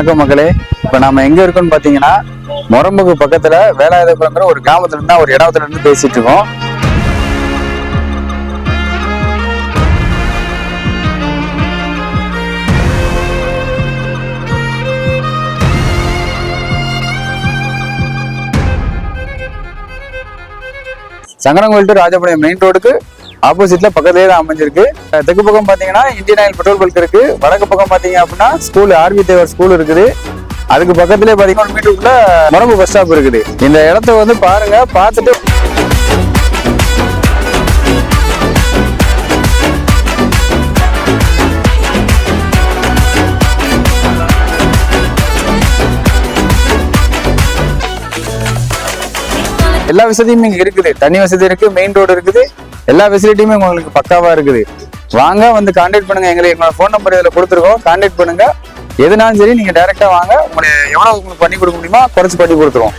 வணக்கம் மக்களே. இப்ப நாம எங்க இருக்கோம்னு பாத்தீங்கன்னா மொரம்புக்கு பக்கத்துல வேலாயுதபுரங்கிற ஒரு கிராமத்துல இருந்தா ஒரு இடத்துல இருந்து பேசிட்டு இருக்கோம். சங்கரங்கோயில் டு ராஜபாளையம் மெயின் ரோடுக்கு ஆப்போசிட்ல பக்கத்துலேயே தான் அமைஞ்சிருக்கு. தெற்கு பக்கம் பாத்தீங்கன்னா இந்தியன் ஆயில் பெட்ரோல் பல்க் இருக்கு. வடக்கு பக்கம் பாத்தீங்க அப்படின்னா ஸ்கூல் ஆர்வி தேவர் ஸ்கூல் இருக்குது. அதுக்கு பக்கத்துலேயே பாத்தீங்கன்னா 1 மீட்டருக்குள்ள மொரம்பு பஸ் ஸ்டாப் இருக்குது. இந்த இடத்த வந்து பாருங்க, பார்த்துட்டு எல்லா வசதியுமே இங்க இருக்குது. தண்ணி வசதி இருக்கு, மெயின் ரோடு இருக்குது, எல்லா ஃபெசிலிட்டியுமே உங்களுக்கு பக்காவா இருக்குது. வாங்க வந்து கான்டாக்ட் பண்ணுங்க. எங்களோட ஃபோன் நம்பர் இதுல கொடுத்துருக்கோம். கான்டாக்ட் பண்ணுங்க. எதுனாலும் சரி நீங்க டைரக்டா வாங்க. உங்களுக்கு எவ்வளவு உங்களுக்கு பண்ணி கொடுக்க முடியுமோ குறைச்சு பண்ணி கொடுத்துருவோம்.